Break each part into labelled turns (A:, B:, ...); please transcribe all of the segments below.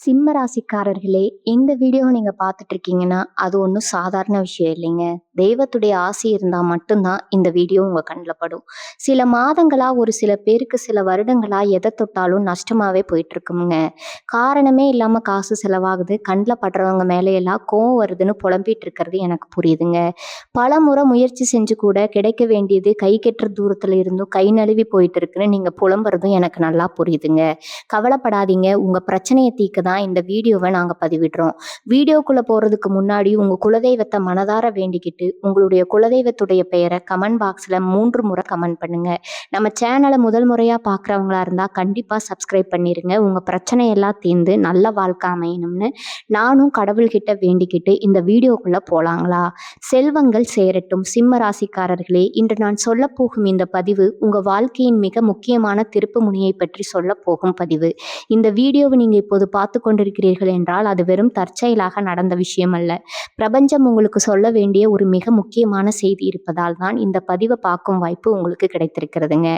A: சிம்ம ராசிக்காரர்களே, இந்த வீடியோவை நீங்க பார்த்துட்டு இருக்கீங்கன்னா, அது ஒண்ணும் சாதாரண விஷயம் இல்லைங்க. தெய்வத்துடைய ஆசி இருந்தா மட்டும் தான் இந்த வீடியோ உங்க கண்ல படும். சில மாதங்களா, ஒரு சில பேருக்கு சில வருடங்களா எத தொட்டாலும் நஷ்டமாவே போயிட்டு இருக்குங்க. காரணமே இல்லாம காசு செலவாகுது, கண்ல படுறவங்க மேல எல்லாம் கோவம் வருதுன்னு புலம்பிட்டு இருக்கிறது எனக்கு புரியுதுங்க. பலமுறை முயற்சி செஞ்சு கூட கிடைக்க வேண்டியது கை கெட்டுற தூரத்துல இருந்தும் கை நழுவி போயிட்டு இருக்குன்னு நீங்க புலம்புறதும் எனக்கு நல்லா புரியுதுங்க. கவலைப்படாதீங்க. உங்க பிரச்சனைய தீர்க்க தான் இந்த வீடியோவ நாங்க பதிவிடுறோம். வீடியோக்குள்ள போறதுக்கு முன்னாடி உங்க குலதெய்வத்த மனதார வேண்டிக்கிட்டு, உங்களுடைய குலதெய்வத்துடைய பெயர கமெண்ட் பாக்ஸ்ல 3 முறை கமெண்ட் பண்ணுங்க. நம்ம சேனல முதல் முறையா பார்க்குறவங்களா இருந்தா கண்டிப்பா சப்ஸ்கிரைப் பண்ணிருங்க. உங்க பிரச்சனை எல்லாம் தீர்ந்து நல்ல வாழ்க்கை அமையணும்னு நானும் கடவுள்கிட்ட வேண்டிக்கிட்டு இந்த வீடியோக்குள்ள போலாங்களா? செல்வங்கள் சேரட்டும். சிம்ம ராசிக்காரர்களே, இன்று நான் சொல்லப் போகும் இந்த பதிவு உங்க வாழ்க்கையின் மிக முக்கியமான திருப்பு முனையை பற்றி சொல்லப் போகும் பதிவு. இந்த வீடியோவை நீங்க இப்போது பார்த்து கொண்டிருக்கிறீர்கள் என்றால் அது வெறும் தற்செயலாக நடந்த விஷயம் அல்ல. பிரபஞ்சம் உங்களுக்கு சொல்ல வேண்டிய ஒரு மிக முக்கியமான செய்தி இருப்பதால் தான் இந்த பதிவை பார்க்கும் வாய்ப்பு உங்களுக்கு கிடைத்திருக்கிறதுங்க.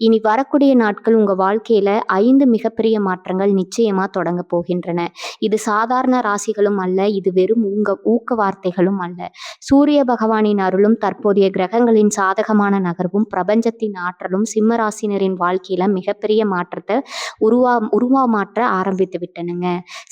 A: இனி வரக்கூடிய நாட்கள் உங்க வாழ்க்கையில 5 மிகப்பெரிய மாற்றங்கள் நிச்சயமா தொடங்க போகின்றன. இது சாதாரண ராசிகளும் அல்ல, இது வெறும் உங்க ஊக்க வார்த்தைகளும் அல்ல. சூரிய பகவானின் அருளும் தற்போதைய கிரகங்களின் சாதகமான நகர்வும் பிரபஞ்சத்தின் ஆற்றலும் சிம்ம ராசினரின் வாழ்க்கையில மிகப்பெரிய மாற்றத்தை உருவமாற்ற ஆரம்பித்து விட்டனுங்க.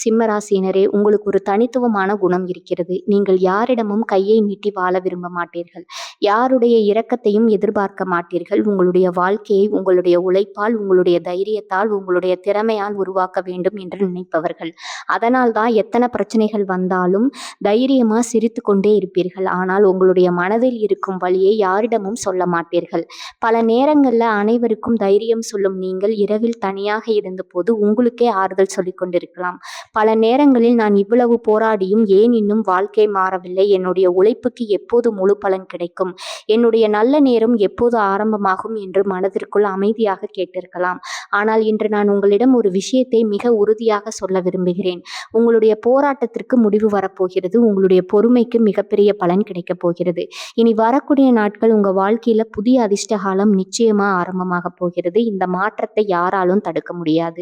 A: சிம்ம ராசியினரே, உங்களுக்கு ஒரு தனித்துவமான குணம் இருக்கிறது. நீங்கள் யாரிடமும் கையை நீட்டி வாழ விரும்ப மாட்டீர்கள். யாருடைய இரக்கத்தையும் எதிர்பார்க்க மாட்டீர்கள். உங்களுடைய வாழ்க்கையை உங்களுடைய உழைப்பால், உங்களுடைய தைரியத்தால், உங்களுடைய திறமையால் உருவாக்க வேண்டும் என்று நினைப்பவர்கள். அதனால் தான் எத்தனை பிரச்சனைகள் வந்தாலும் தைரியமா சிரித்து கொண்டே இருப்பீர்கள். ஆனால் உங்களுடைய மனதில் இருக்கும் வலியை யாரிடமும் சொல்ல மாட்டீர்கள். பல நேரங்கள்ல அனைவருக்கும் தைரியம் சொல்லும் நீங்கள் இரவில் தனியாக இருந்தபோது உங்களுக்கே ஆறுதல் சொல்லிக் கொண்டிருக்கலாம். பல நேரங்களில் நான் இவ்வளவு போராடியும் ஏன் இன்னும் வாழ்க்கை மாறவில்லை, என்னுடைய உழைப்புக்கு எப்போது முழு பலன் கிடைக்கும், என்னுடைய நல்ல நேரம் எப்போது ஆரம்பமாகும் என்று மனதிற்குள் அமைதியாக கேட்டிருக்கலாம். ஆனால் இன்று நான் உங்களிடம் ஒரு விஷயத்தை மிக உறுதியாக சொல்ல விரும்புகிறேன். உங்களுடைய போராட்டத்திற்கு முடிவு வரப்போகிறது. உங்களுடைய பொறுமைக்கு மிகப்பெரிய பலன் கிடைக்கப் போகிறது. இனி வரக்கூடிய நாட்கள் உங்க வாழ்க்கையில புதிய அதிர்ஷ்ட காலம் நிச்சயமா ஆரம்பமாக போகிறது. இந்த மாற்றத்தை யாராலும் தடுக்க முடியாது.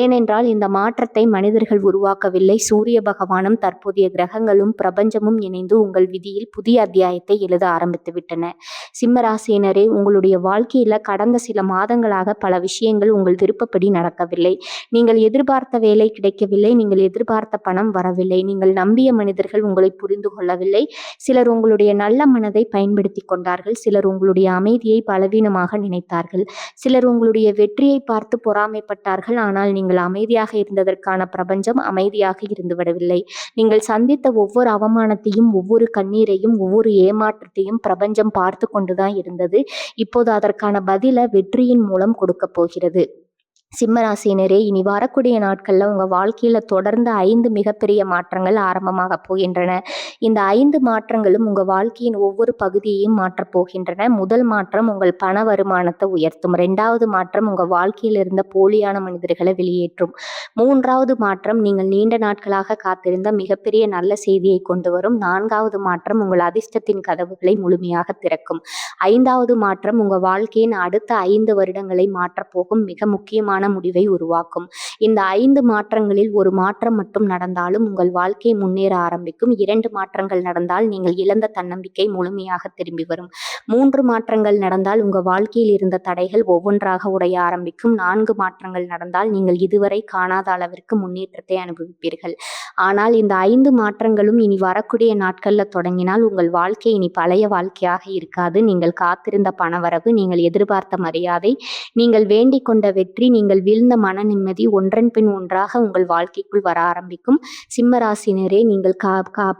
A: ஏனென்றால் இந்த மாற்றத்தை மனிதர்கள் உருவாக்கவில்லை. சூரிய பகவானும் தற்போதைய கிரகங்களும் பிரபஞ்சமும் இணைந்து உங்கள் விதியில் புதிய அத்தியாயத்தை எழுத ஆரம்பித்து விட்டன. சிம்மராசியினரே, உங்களுடைய வாழ்க்கையில கடந்த சில மாதங்களாக பல விஷயங்கள் உங்கள் விருப்பப்படி நடக்கவில்லை. நீங்கள் எதிர்பார்த்த வேலை கிடைக்கவில்லை. நீங்கள் எதிர்பார்த்த பணம் வரவில்லை. நீங்கள் நம்பிய மனிதர்கள் உங்களை புரிந்து கொள்ளவில்லை. சிலர் உங்களுடைய நல்ல மனதை பயன்படுத்தி கொண்டார்கள். சிலர் உங்களுடைய அமைதியை பலவீனமாக நினைத்தார்கள். சிலர் உங்களுடைய வெற்றியை பார்த்து பொறாமைப்பட்டார்கள். ஆனால் நீங்கள் அமைதியாக இருந்ததற்கான பிரபஞ்சம் அமைதியாக இருந்து விடவில்லை. நீங்கள் சந்தித்த ஒவ்வொரு அவமானத்தையும், ஒவ்வொரு கண்ணீரையும், ஒவ்வொரு ஏமாற்றத்தையும் பிரபஞ்சம் பார்த்து கொண்டுதான் இருந்தது. இப்போது அதற்கான பதில வெற்றியின் மூலம் கொடுக்க போகிறது. சிம்மராசினரே, இனி வரக்கூடிய நாட்கள்ல உங்க வாழ்க்கையில தொடர்ந்து 5 மிகப்பெரிய மாற்றங்கள் ஆரம்பமாக போகின்றன. இந்த 5 மாற்றங்களும் உங்க வாழ்க்கையின் ஒவ்வொரு பகுதியையும் மாற்றப் போகின்றன. முதல் மாற்றம் உங்கள் பண வருமானத்தை உயர்த்தும். 2வது மாற்றம் உங்க வாழ்க்கையில் இருந்த போலியான மனிதர்களை வெளியேற்றும். 3வது மாற்றம் நீங்கள் நீண்ட நாட்களாக காத்திருந்த மிகப்பெரிய நல்ல செய்தியை கொண்டு வரும். 4வது மாற்றம் உங்கள் அதிர்ஷ்டத்தின் கதவுகளை முழுமையாக திறக்கும். 5வது மாற்றம் உங்க வாழ்க்கையின் அடுத்த 5 வருடங்களை மாற்றப்போகும் மிக முக்கியமான முடிவை உருவாக்கும். இந்த 5 மாற்றங்களில் ஒரு மாற்றம் மட்டும் நடந்தாலும் உங்கள் வாழ்க்கை முன்னேற ஆரம்பிக்கும். 2 மாற்றங்கள் நடந்தால் நீங்கள் இழந்த தன்னம்பிக்கை முழுமையாக திரும்பி வரும். 3 மாற்றங்கள் நடந்தால் உங்க வாழ்க்கையில் இருந்த தடைகள் ஒவ்வொன்றாக உடைய ஆரம்பிக்கும். 4 மாற்றங்கள் நடந்தால் நீங்கள் இதுவரை காணாத அளவிற்கு முன்னேற்றத்தை அனுபவிப்பீர்கள். ஆனால் இந்த 5 மாற்றங்களும் இனி வரக்கூடிய நாட்கள்ல தொடங்கினால் உங்கள் வாழ்க்கை இனி பழைய வாழ்க்கையாக இருக்காது. நீங்கள் காத்திருந்த பணவரவு, நீங்கள் எதிர்பார்த்த மரியாதை, நீங்கள் வேண்டிக் கொண்ட வெற்றி, நீங்கள் வீழ்ந்த மன நிம்மதி ஒன்றன் பின் ஒன்றாக உங்கள் வாழ்க்கைக்குள் வர ஆரம்பிக்கும். சிம்மராசினரே, நீங்கள்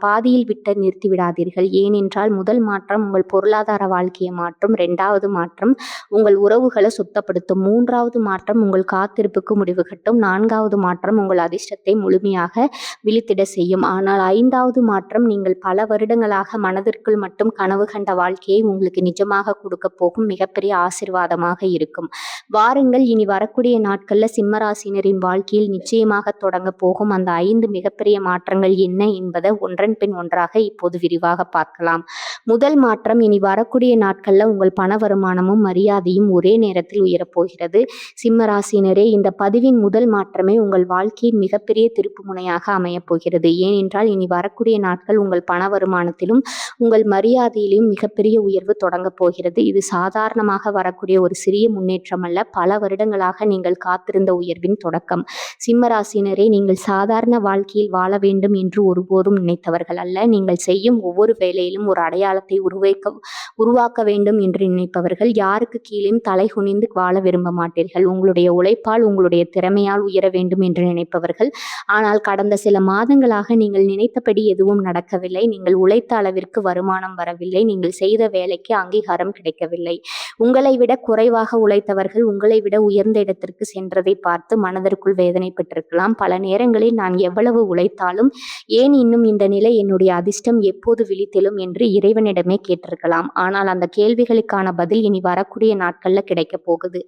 A: பாதியில் விட்டு நிறுத்தி விடாதீர்கள். ஏனென்றால் முதல் மாற்றம் உங்கள் பொருளாதார வாழ்க்கையை மாற்றும். 2வது மாற்றம் உங்கள் உறவுகளை சுத்தப்படுத்தும். 3வது மாற்றம் உங்கள் காத்திருப்புக்கு முடிவு கட்டும். 4வது மாற்றம் உங்கள் அதிர்ஷ்டத்தை முழுமையாக விழித்திட செய்யும். ஆனால் 5வது மாற்றம் நீங்கள் பல வருடங்களாக மனதிற்குள் மட்டும் கனவு கண்ட வாழ்க்கையை உங்களுக்கு நிஜமாக கொடுக்க போகும் மிகப்பெரிய ஆசீர்வாதமாக இருக்கும். வாருங்கள், இனி வரக்கூடிய நாட்கள்ல சிம்மராசினரின் வாழ்க்கையில் நிச்சயமாக தொடங்க போகும் அந்த 5 மிகப்பெரிய மாற்றங்கள் என்ன என்பதை ஒன்றன் பின் ஒன்றாக இப்போது விரிவாக பார்க்கலாம். முதல் மாற்றம், இனி வரக்கூடிய நாட்கள்ல உங்கள் பண வருமானமும் மரியாதையும் ஒரே நேரத்தில் உயரப்போகிறது. சிம்மராசினரே, இந்த பதிவின் முதல் மாற்றமே உங்கள் வாழ்க்கையின் மிகப்பெரிய திருப்பு முனையாக அமையப் போகிறது. ஏனென்றால் இனி வரக்கூடிய நாட்கள் உங்கள் பண வருமானத்திலும் உங்கள் மரியாதையிலும் மிகப்பெரிய உயர்வு தொடங்க போகிறது. இது சாதாரணமாக வரக்கூடிய ஒரு சிறிய முன்னேற்றம் அல்ல, பல வருடங்களாக நீங்கள் காத்திருந்த உயர்வின் தொடக்கம். சிம்மராசினரே, நீங்கள் சாதாரண வாழ்க்கையில் வாழ வேண்டும் என்று ஒருபோதும் நினைத்தவர்கள் அல்ல. நீங்கள் செய்யும் ஒவ்வொரு வேலையிலும் ஒரு அடையாளத்தை உருவாக்க வேண்டும் என்று நினைப்பவர்கள். யாருக்கு கீழேயும் தலை குனிந்து வாழ விரும்ப மாட்டீர்கள். உங்களுடைய உழைப்பால் உங்களுடைய திறமையால் உயர வேண்டும் என்று நினைப்பவர்கள். ஆனால் கடந்த சில மாதங்களாக நீங்கள் நினைத்தபடி எதுவும் நடக்கவில்லை. நீங்கள் உழைத்த அளவிற்கு வருமானம் வரவில்லை. நீங்கள் செய்த வேலைக்கு அங்கீகாரம் கிடைக்கவில்லை. உங்களை விட குறைவாக உழைத்தவர்கள் உங்களை விட உயர்ந்த இடத்திற்கு சென்றதை பார்த்து மனதிற்குள் வேதனைப்பட்டிருக்கலாம். பல நேரங்களில் நான் எவ்வளவு உழைத்தாலும் ஏன் இன்னும் இந்த நிலை, என்னுடைய அதிர்ஷ்டம் எப்போது விழித்தெழும் என்று இறைவனிடமே கேட்டிருக்கலாம். ஆனால் அந்த கேள்விகளுக்கான பதில் இனி வரக்கூடிய நாட்கள்ல கிடைக்க போகுது.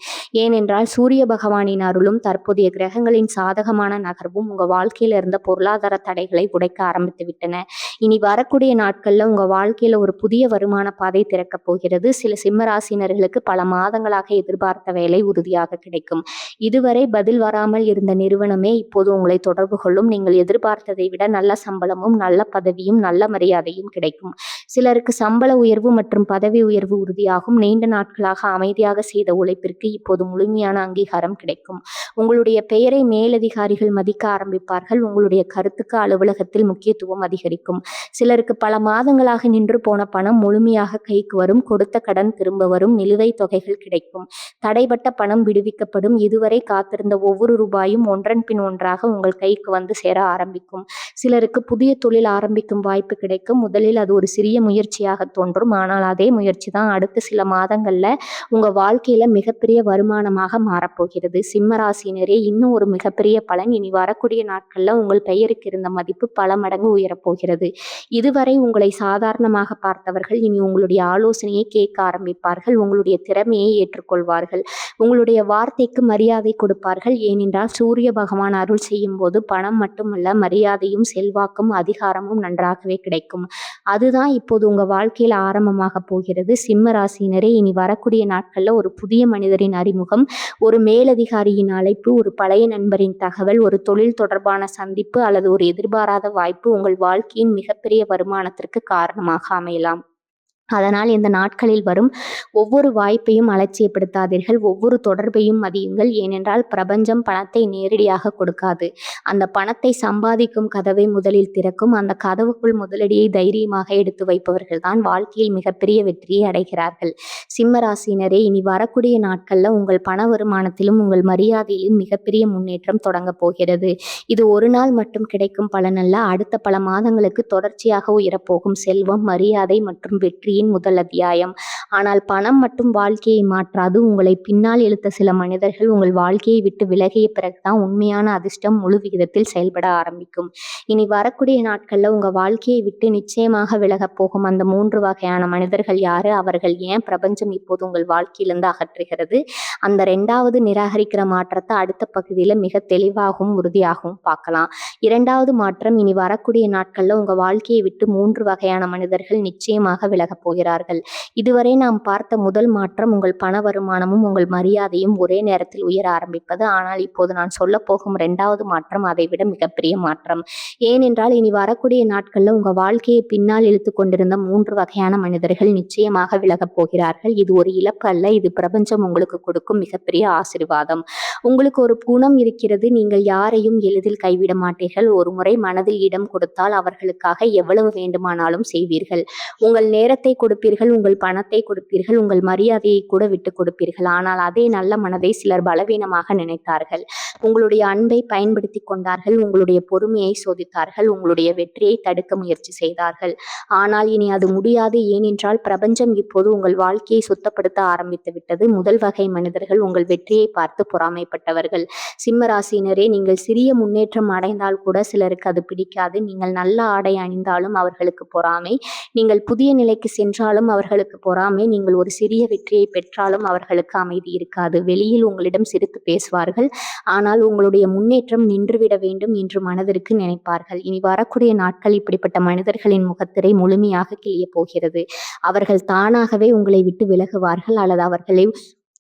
A: ஏனென்றால் சூரிய பகவானின் அருளும் தற்போதைய கிரகங்களின் சாதகமான நகர்வும் உங்க வாழ்க்கையில இருந்த பொருளாதார தடைகளை உடைக்க ஆரம்பித்து விட்டன. இனி வரக்கூடிய நாட்கள்ல உங்க வாழ்க்கையில ஒரு புதிய வருமான பாதை திறக்க போகிறது. சில சிம்மராசினர்களுக்கு பல மாதங்களாக எதிர்பார்த்த வேலை உறுதியாக கிடைக்கும். இதுவரை பதில் வராமல் இருந்த நிறுவனமே இப்போது உங்களை தொடர்பு கொள்ளும். நீங்கள் எதிர்பார்த்ததை விட நல்ல சம்பளமும் நல்ல பதவியும் நல்ல மரியாதையும் கிடைக்கும். சிலருக்கு சம்பள உயர்வு மற்றும் பதவி உயர்வு உறுதியாகும். நீண்ட நாட்களாக அமைதியாக செய்த உழைப்பிற்கு இப்போது முழுமையான அங்கீகாரம் கிடைக்கும். உங்களுடைய பெயரை மேலதிகாரிகள் மதிக்க ஆரம்பிப்பார்கள். உங்களுடைய கருத்துக்கு அலுவலகத்தில் முக்கியத்துவம் அதிகரிக்கும். சிலருக்கு பல மாதங்களாக நின்று போன பணம் முழுமையாக கைக்கு வரும். கொடுத்த கடன் திரும்ப வரும். நிலுவைத் தொகைகள் கிடைக்கும். தடைபட்ட பணம் விடுவிக்கப்படும். இதுவரை காத்திருந்த ஒவ்வொரு ரூபாயும் ஒன்றன் பின் ஒன்றாக உங்கள் கைக்கு வந்து சேர ஆரம்பிக்கும். சிலருக்கு புதிய தொழில் ஆரம்பிக்கும் வாய்ப்பு கிடைக்கும். முதலில் அது ஒரு சிறிய முயற்சியாக தோன்றும். ஆனால் அதே முயற்சி தான் அடுத்த சில மாதங்கள்ல உங்க வாழ்க்கையில மிகப்பெரிய வருமானமாக மாறப்போகிறது. சிம்மராசினரே, இன்னும் ஒரு மிகப்பெரிய பலன், இனி வரக்கூடிய நாட்கள்ல உங்கள் பெயருக்கு இருந்த மதிப்பு பல மடங்கு உயரப்போகிறது. இதுவரை உங்களை சாதாரணமாக பார்த்தவர்கள் இனி உங்களுடைய ஆலோசனையை கேட்க ஆரம்பிப்பார்கள். உங்களுடைய திறமையை ஏற்றுக்கொள்வார்கள். உங்களுடைய வார்த்தைக்கு மரியாதை கொடுப்பார்கள். ஏனென்றால் சூரிய பகவான் அருள் செய்யும் போது பணம் மட்டுமல்ல, மரியாதையும் செல்வாக்கும் அதிகாரமும் நன்றாகவே கிடைக்கும். அதுதான் இப்போது உங்க வாழ்க்கையில் ஆரம்பமாக போகிறது. சிம்ம ராசியினரே, இனி வரக்கூடிய நாட்கள்ல ஒரு புதிய மனிதரின் அறிமுகம், ஒரு மேலதிகாரியின் அழைப்பு, ஒரு பழைய நண்பரின் தகவல், ஒரு தொழில் தொடர்பான சந்திப்பு அல்லது ஒரு எதிர்பாராத வாய்ப்பு உங்கள் வாழ்க்கையின் மிகப்பெரிய வருமானத்திற்கு காரணமாக அமையலாம். அதனால் இந்த நாட்களில் வரும் ஒவ்வொரு வாய்ப்பையும் அலட்சியப்படுத்தாதீர்கள். ஒவ்வொரு தொடர்பையும் மதியுங்கள். ஏனென்றால் பிரபஞ்சம் பணத்தை நேரடியாக கொடுக்காது. அந்த பணத்தை சம்பாதிக்கும் கதவை முதலில் திறக்கும். அந்த கதவுக்குள் முதலடியை தைரியமாக எடுத்து வைப்பவர்கள் தான் வாழ்க்கையில் மிகப்பெரிய வெற்றியை அடைகிறார்கள். சிம்மராசினரே, இனி வரக்கூடிய நாட்கள்ல உங்கள் பண வருமானத்திலும் உங்கள் மரியாதையிலும் மிகப்பெரிய முன்னேற்றம் தொடங்க போகிறது. இது ஒரு நாள் மட்டும் கிடைக்கும் பலனல்ல, அடுத்த பல மாதங்களுக்கு தொடர்ச்சியாக உயரப்போகும் செல்வம், மரியாதை மற்றும் வெற்றி முதல் அத்தியாயம். ஆனால் பணம் மட்டும் வாழ்க்கையை மாற்றாது. உங்களை பின்னால் இழுத்த சில மனிதர்கள் உங்கள் வாழ்க்கையை விட்டு விலகிய பிறகுதான் உண்மையான அதிர்ஷ்டம் முழு விகிதத்தில் செயல்பட ஆரம்பிக்கும். இனி வரக்கூடிய நாட்கள்ல உங்க வாழ்க்கையை விட்டு நிச்சயமாக விலகப் போகும் அந்த 3 வகையான மனிதர்கள் யாரு, அவர்கள் ஏன் பிரபஞ்சம் இப்போது உங்கள் வாழ்க்கையிலிருந்து அகற்றுகிறது, அந்த 2வது நிராகரிக்கிற மாற்றத்தை அடுத்த பகுதியில மிக தெளிவாகவும் உறுதியாகவும் பார்க்கலாம். 2வது மாற்றம், இனி வரக்கூடிய நாட்கள்ல உங்க வாழ்க்கையை விட்டு 3 வகையான மனிதர்கள் நிச்சயமாக விலக போகிறார்கள். இதுவரை நாம் பார்த்த முதல் மாற்றம் உங்கள் பண வருமானமும் உங்கள் மரியாதையும் ஒரே நேரத்தில் உயர ஆரம்பிப்பது. ஆனால் இப்போது நான் சொல்ல போகும் 2வது மாற்றம் அதைவிட மிகப்பெரிய மாற்றம். ஏனென்றால் இனி வரக்கூடிய நாட்கள்ல உங்க வாழ்க்கையை பின்னால் இழுத்து கொண்டிருந்த 3 வகையான மனிதர்கள் நிச்சயமாக விலகப் போகிறார்கள். இது ஒரு இழப்பு அல்ல, இது பிரபஞ்சம் உங்களுக்கு கொடுக்கும் மிகப்பெரிய ஆசீர்வாதம். உங்களுக்கு ஒரு குணம் இருக்கிறது, நீங்கள் யாரையும் எளிதில் கைவிட மாட்டீர்கள். ஒரு முறை மனதில் இடம் கொடுத்தால் அவர்களுக்காக எவ்வளவு வேண்டுமானாலும் செய்வீர்கள். உங்கள் நேரத்தை கொடுப்பீர்கள், உங்கள் பணத்தை கொடுப்பீர்கள், உங்கள் மரியாதையை கூட விட்டு கொடுப்பீர்கள். ஆனால் அதே நல்ல மனதை சிலர் பலவீனமாக நினைத்தார்கள். உங்களுடைய அன்பை பயன்படுத்தி கொண்டார்கள். உங்களுடைய பொறுமையை சோதித்தார்கள். உங்களுடைய வெற்றியை தடுக்க முயற்சி செய்தார்கள். ஆனால் இனி அது முடியாது. ஏனென்றால் பிரபஞ்சம் இப்போது உங்கள் வாழ்க்கையை சுத்தப்படுத்த ஆரம்பித்து விட்டது. முதல் வகை மனிதர்கள் உங்கள் வெற்றியை பார்த்து பொறாமைப்பட்டவர்கள். சிம்மராசினரே, நீங்கள் சிறிய முன்னேற்றம் அடைந்தால் கூட சிலருக்கு அது பிடிக்காது. நீங்கள் நல்ல ஆடை அணிந்தாலும் அவர்களுக்கு பொறாமை. நீங்கள் புதிய நிலைக்கு சென்றாலும் அவர்களுக்கு பொறாமை, நீங்கள் ஒரு சிறிய வெற்றியை பெற்றாலும் அவர்களுக்கு அமைதி இருக்காது. வெளியில் உங்களிடம் சிரித்து பேசுவார்கள், ஆனால் உங்களுடைய முன்னேற்றம் நின்றுவிட வேண்டும் என்று மனதிற்கு நினைப்பார்கள். இனி வரக்கூடிய நாட்கள் இப்படிப்பட்ட மனிதர்களின் முகத்திரை முழுமையாக கிழியப் போகிறது. அவர்கள் தானாகவே உங்களை விட்டு விலகுவார்கள், அல்லது அவர்களை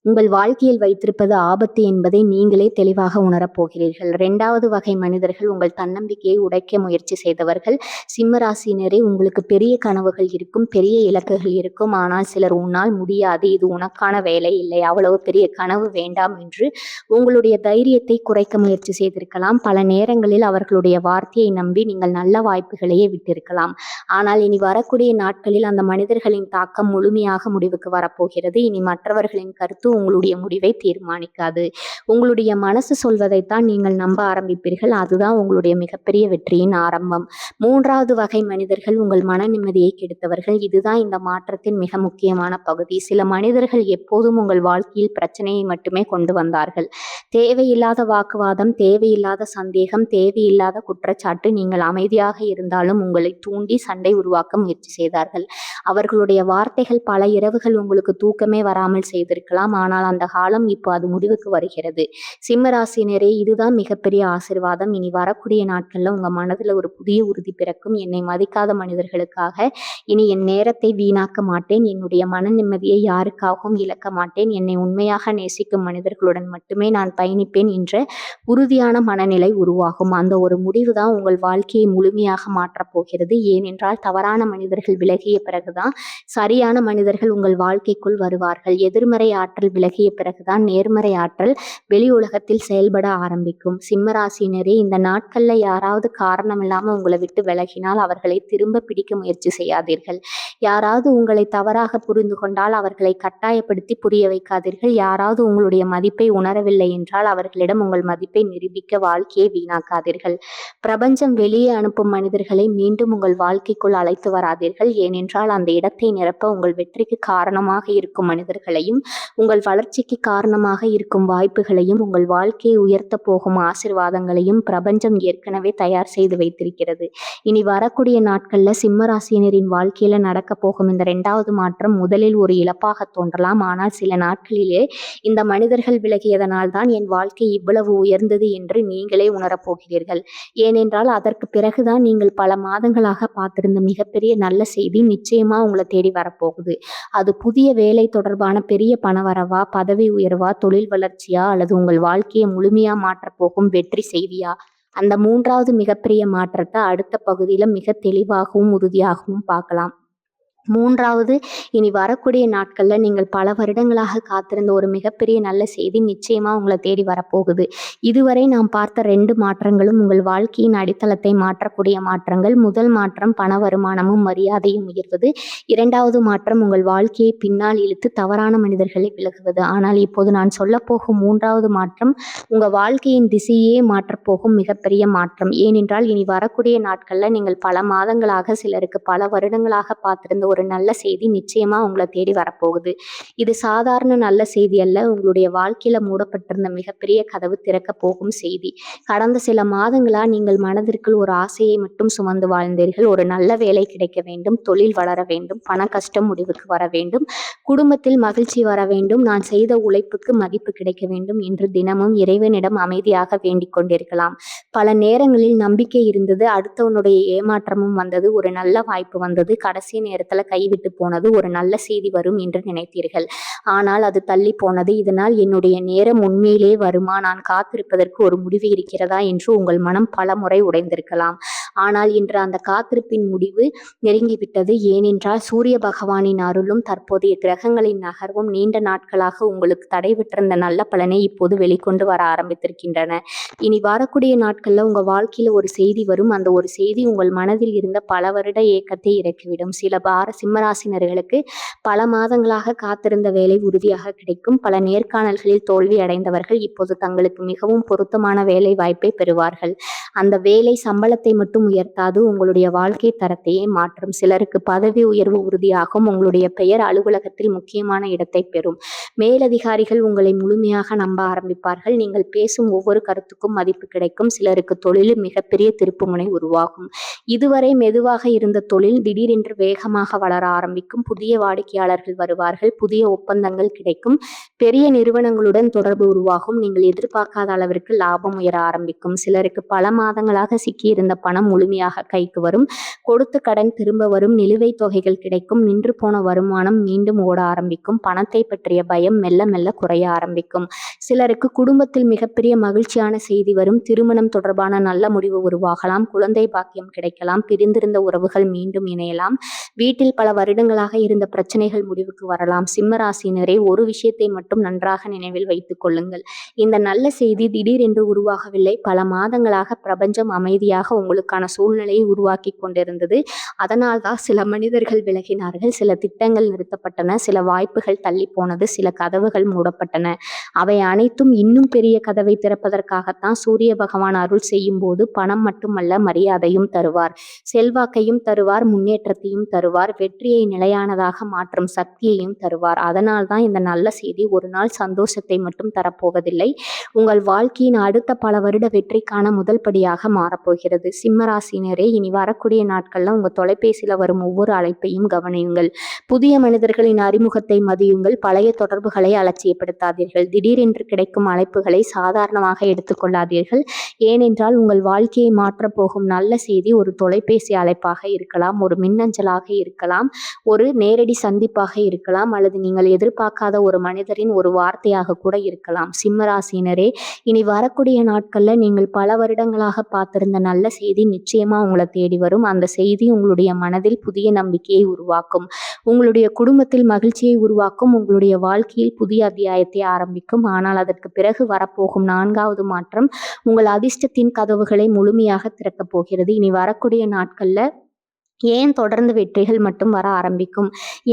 A: உங்கள் வாழ்க்கையில் வைத்திருப்பது ஆபத்து என்பதை நீங்களே தெளிவாக உணரப் போகிறீர்கள். 2வது வகை மனிதர்கள் உங்கள் தன்னம்பிக்கையை உடைக்க முயற்சி செய்தவர்கள். சிம்ம ராசியினரே, உங்களுக்கு பெரிய கனவுகள் இருக்கும், பெரிய இலக்குகள் இருக்கும். ஆனால் சிலர் உன்னால் முடியாது, இது உனக்கான வேலை இல்லை, அவ்வளவு பெரிய கனவு வேண்டாம் என்று உங்களுடைய தைரியத்தை குறைக்க முயற்சி செய்திருக்கலாம். பல நேரங்களில் அவர்களுடைய வார்த்தையை நம்பி நீங்கள் நல்ல வாய்ப்புகளையே விட்டிருக்கலாம். ஆனால் இனி வரக்கூடிய நாட்களில் அந்த மனிதர்களின் தாக்கம் முழுமையாக முடிவுக்கு வரப்போகிறது. இனி மற்றவர்களின் கருத்து உங்களுடைய முடிவை தீர்மானிக்காது. உங்களுடைய மனசு சொல்வதைத்தான் நீங்கள் நம்ப ஆரம்பிப்பீர்கள். அதுதான் உங்களுடைய மிகப்பெரிய வெற்றியின் ஆரம்பம். 3வது வகை மனிதர்கள் உங்கள் மன நிம்மதியை கெடுத்தவர்கள். இதுதான் இந்த மாற்றத்தின் மிக முக்கியமான பகுதி. சில மனிதர்கள் எப்போதும் உங்கள் வாழ்க்கையில் பிரச்சனையை மட்டுமே கொண்டு வந்தார்கள். தேவையில்லாத வாக்குவாதம், தேவையில்லாத சந்தேகம், தேவையில்லாத குற்றச்சாட்டு. நீங்கள் அமைதியாக இருந்தாலும் உங்களை தூண்டி சண்டை உருவாக்க முயற்சி செய்தார்கள். அவர்களுடைய வார்த்தைகள் பல இரவுகள் உங்களுக்கு தூக்கமே வராமல் செய்திருக்கலாம். ஆனால் அந்த காலம் இப்போ அது முடிவுக்கு வருகிறது. சிம்மராசினரே, இதுதான் மிகப்பெரிய ஆசீர்வாதம். இனி வரக்கூடிய நாட்கள்ல உங்க மனதுல ஒரு புதிய உறுதி பிறக்கும். என்னை மதிக்காத மனிதர்களுக்காக இனி என் நேரத்தை வீணாக்க மாட்டேன், என்னுடைய மன நிம்மதியை யாருக்காகவும் இழக்க மாட்டேன், என்னை உண்மையாக நேசிக்கும் மனிதர்களுடன் மட்டுமே நான் பயணிப்பேன் என்ற உறுதியான மனநிலை உருவாகும். அந்த ஒரு முடிவு தான் உங்கள் வாழ்க்கையை முழுமையாக மாற்றப் போகிறது. ஏனென்றால் தவறான மனிதர்கள் விலகிய பிறகுதான் சரியான மனிதர்கள் உங்கள் வாழ்க்கைக்குள் வருவார்கள். எதிர்மறை ஆற்றல் விலகிய பிறகுதான் நேர்மறை ஆற்றல் வெளி உலகத்தில் செயல்பட ஆரம்பிக்கும். சிம்மராசினரே, இந்த நாட்கள்ல யாராவது காரணம் இல்லாம உங்களை விட்டு விலகினால் அவர்களை திரும்ப பிடிக்க முயற்சி செய்யாதீர்கள். யாராவது உங்களை தவறாக புரிந்து கொண்டால் அவர்களை கட்டாயப்படுத்தி புரிய வைக்காதீர்கள். யாராவது உங்களுடைய மதிப்பை உணரவில்லை என்றால் அவர்களிடம் உங்கள் மதிப்பை நிரூபிக்க வாழ்க்கையை வீணாக்காதீர்கள். பிரபஞ்சம் வெளியே அனுப்பும் மனிதர்களை மீண்டும் உங்கள் வாழ்க்கைக்குள் அழைத்து வராதீர்கள். ஏனென்றால் அந்த இடத்தை நிரப்ப உங்கள் வெற்றிக்கு காரணமாக இருக்கும் மனிதர்களையும், உங்கள் வளர்ச்சிக்கு காரணமாக இருக்கும் வாய்ப்புகளையும், உங்கள் வாழ்க்கையை உயர்த்த போகும் ஆசீர்வாதங்களையும் பிரபஞ்சம் ஏற்கனவே தயார் செய்து வைத்திருக்கிறது. இனி வரக்கூடிய நாட்கள்ல சிம்மராசினரின் வாழ்க்கையில நடக்க போகும் இந்த 2வது மாற்றம் முதலில் ஒரு இழப்பாக தோன்றலாம். ஆனால் சில நாட்களிலே இந்த மனிதர்கள் விலகியதனால் தான் என் வாழ்க்கை இவ்வளவு உயர்ந்தது என்று நீங்களே உணரப்போகிறீர்கள். ஏனென்றால் அதற்கு பிறகுதான் நீங்கள் பல மாதங்களாக பார்த்திருந்த மிகப்பெரிய நல்ல செய்தி நிச்சயமா உங்களை தேடி வரப்போகுது. அது புதிய வேலை தொடர்பான பெரிய பணவரவா, பதவி உயர்வா, தொழில் வளர்ச்சியா, அல்லது உங்கள் வாழ்க்கையை முழுமையா மாற்றப் போகும் வெற்றி செய்தியா? அந்த 3வது மிகப்பெரிய மாற்றத்தை அடுத்த பகுதியில மிக தெளிவாகவும் உறுதியாகவும் பார்க்கலாம். 3வது, இனி வரக்கூடிய நாட்கள்ல நீங்கள் பல வருடங்களாக காத்திருந்த ஒரு மிகப்பெரிய நல்ல செய்தி நிச்சயமா உங்களை தேடி வரப்போகுது. இதுவரை நாம் பார்த்த 2 மாற்றங்களும் உங்கள் வாழ்க்கையின் அடித்தளத்தை மாற்றக்கூடிய மாற்றங்கள். முதல் மாற்றம் பண வருமானமும் மரியாதையும் உயர்வது. 2வது மாற்றம் உங்கள் வாழ்க்கையை பின்னால் இழுத்து தவறான மனிதர்களை விலகுவது. ஆனால் இப்போது நான் சொல்ல போகும் 3வது மாற்றம் உங்க வாழ்க்கையின் திசையே மாற்றப்போகும் மிகப்பெரிய மாற்றம். ஏனென்றால் இனி வரக்கூடிய நாட்கள்ல நீங்கள் பல மாதங்களாக, சிலருக்கு பல வருடங்களாக பார்த்திருந்த ஒரு நல்ல செய்தி நிச்சயமா உங்களை தேடி வரப்போகுது. இது சாதாரண நல்ல செய்தி அல்ல, உங்களுடைய வாழ்க்கையில மூடப்பட்டிருந்த மிகப்பெரிய கதவு திறக்க போகும் செய்தி. கடந்த சில மாதங்களா நீங்கள் மனதிற்குள் ஒரு ஆசையை மட்டும் சுமந்து வாழ்ந்தீர்கள். ஒரு நல்ல வேலை கிடைக்க வேண்டும், தொழில் வளர வேண்டும், பண கஷ்டம் முடிவுக்கு வர வேண்டும், குடும்பத்தில் மகிழ்ச்சி வர வேண்டும், நான் செய்த உழைப்புக்கு மதிப்பு கிடைக்க வேண்டும் என்று தினமும் இறைவனிடம் அமைதியாக வேண்டிக் கொண்டிருக்கலாம். பல நேரங்களில் நம்பிக்கை இருந்தது, அடுத்தவனுடைய ஏமாற்றமும் வந்தது, ஒரு நல்ல வாய்ப்பு வந்தது, கடைசி நேரத்துல கைவிட்டு போனது, ஒரு நல்ல செய்தி வரும் என்று நினைத்தீர்கள். ஆனால் அது தள்ளி போனது. இதனால் என்னுடைய நேரம் உண்மையிலே வருமா, நான் காத்திருப்பதற்கு ஒரு முடிவு இருக்கிறதா என்று உங்கள் மனம் பல முறை உடைந்திருக்கலாம். ஆனால் இன்று அந்த காத்திருப்பின் முடிவு நெருங்கிவிட்டது. ஏனென்றால் சூரிய பகவானின் அருளும் தற்போதைய கிரகங்களின் நகர்வும் நீண்ட நாட்களாக உங்களுக்கு தடைவிட்டிருந்த நல்ல பலனை இப்போது வெளிக்கொண்டு வர ஆரம்பித்திருக்கின்றன. இனி வரக்கூடிய நாட்கள்ல உங்க வாழ்க்கையில ஒரு செய்தி வரும். அந்த ஒரு செய்தி உங்கள் மனதில் இருந்த பல வருட ஏக்கத்தை இறக்கிவிடும். சில சிம்மராசினர்களுக்கு பல மாதங்களாக காத்திருந்த வேலை உறுதியாக கிடைக்கும். பல நேர்காணல்களில் தோல்வி அடைந்தவர்கள் இப்போது தங்களுக்கு மிகவும் பொருத்தமான வேலை வாய்ப்பை பெறுவார்கள். அந்த வேலை சம்பளத்தை மட்டும் மட்டும் உயர்த்தாது, உங்களுடைய வாழ்க்கை தரத்தையே மாற்றும். சிலருக்கு பதவி உயர்வு உறுதியாகும். உங்களுடைய பெயர் அலுவலகத்தில் முக்கியமான இடத்தை பெறும். மேலதிகாரிகள் உங்களை முழுமையாக நம்ப ஆரம்பிப்பார்கள். நீங்கள் பேசும் ஒவ்வொரு கருத்துக்கும் மதிப்பு கிடைக்கும். சிலருக்கு தொழிலில் மிகப்பெரிய திருப்புமுனை உருவாகும். இதுவரை மெதுவாக இருந்த தொழில் திடீரென்று வேகமாக வளர ஆரம்பிக்கும். புதிய வாடிக்கையாளர்கள் வருவார்கள். புதிய ஒப்பந்தங்கள் கிடைக்கும். பெரிய நிறுவனங்களுடன் தொடர்பு உருவாகும். நீங்கள் எதிர்பார்க்காத அளவிற்கு லாபம் உயர ஆரம்பிக்கும். சிலருக்கு பல மாதங்களாக சிக்கியிருந்த பணம் முழுமையாக கைக்கு வரும். கொடுத்த கடன் திரும்ப வரும். நிலுவைத் தொகைகள் கிடைக்கும். நின்று போன வருமானம் மீண்டும் ஓட ஆரம்பிக்கும். பணத்தை பற்றிய பயம் மெல்ல மெல்ல குறைய ஆரம்பிக்கும். சிலருக்கு குடும்பத்தில் மிகப்பெரிய மகிழ்ச்சியான செய்தி வரும். திருமணம் தொடர்பான நல்ல முடிவு உருவாகலாம். குழந்தை பாக்கியம் கிடைக்கலாம். பிரிந்திருந்த உறவுகள் மீண்டும் இணையலாம். வீட்டில் பல வருடங்களாக இருந்த பிரச்சனைகள் முடிவுக்கு வரலாம். சிம்ம ராசியினரே, ஒரு விஷயத்தை மட்டும் நன்றாக நினைவில் வைத்துக் கொள்ளுங்கள். இந்த நல்ல செய்தி திடீரென்று உருவாகவில்லை. பல மாதங்களாக பிரபஞ்சம் அமைதியாக உங்களுக்கான சூழ்நிலையை உருவாக்கி கொண்டிருந்தது. அதனால்தான் சில மனிதர்கள் விலகினார்கள். சில திட்டங்கள் நிறுத்தப்பட்டன. சில வாய்ப்புகள் தள்ளி போனது. சில கதவுகள் மூடப்பட்டன. அவை அனைத்தும் இன்னும் பெரிய கதவை திறப்பதற்காகத்தான். சூரிய பகவான் அருள் செய்யும் போது பணம் மட்டுமல்ல, மரியாதையும் தருவார். செல்வாக்கையும் தருவார். முன்னேற்றத்தையும் தருவார். வெற்றியை நிலையானதாக மாற்றும் சக்தியையும் தருவார். அதனால்தான் இந்த நல்ல செய்தி ஒரு நாள் சந்தோஷத்தை மட்டும் தரப்போவதில்லை, உங்கள் வாழ்க்கையின் அடுத்த பல வருட வெற்றிக்கான முதல் படியாக மாறப்போகிறது. சிம்மராசினரே, இனி வரக்கூடிய நாட்கள்ல உங்க தொலைபேசியில வரும் ஒவ்வொரு அழைப்பையும் கவனியுங்கள். புதிய மனிதர்களின் அறிமுகத்தை மதியுங்கள். பழைய தொடர்புகளை அலட்சியப்படுத்தாதீர்கள். திடீரென்று கிடைக்கும் அழைப்புகளை சாதாரணமாக எடுத்துக்கொள்ளாதீர்கள். ஏனென்றால் உங்கள் வாழ்க்கையை மாற்றப் போகும் நல்ல செய்தி ஒரு தொலைபேசி அழைப்பாக இருக்கலாம், ஒரு மின்னஞ்சலாக இருக்கலாம், ஒரு நேரடி சந்திப்பாக இருக்கலாம், அல்லது நீங்கள் எதிர்பார்க்காத ஒரு மனிதரின் ஒரு வார்த்தையாக கூட இருக்கலாம். சிம்மராசினரே, இனி வரக்கூடிய நாட்கள்ல நீங்கள் பல வருடங்களாக பார்த்திருந்த நல்ல செய்தி நிச்சயமா உங்களை தேடி வரும். அந்த செய்தி உங்களுடைய மனதில் புதிய நம்பிக்கையை உருவாக்கும். உங்களுடைய குடும்பத்தில் மகிழ்ச்சியை உருவாக்கும். உங்களுடைய வாழ்க்கையில் புதிய அத்தியாயத்தை ஆரம்பிக்கும். ஆனால் அதற்கு பிறகு வரப்போகும் 4வது மாற்றம் உங்கள் அதிர்ஷ்டத்தின் கதவுகளை முழுமையாக திறக்கப் போகிறது. இனி வரக்கூடிய நாட்கள்ல ஏன் தொடர்ந்து வெற்றிகள் மட்டும் வர ஆரம்பிக்கும்?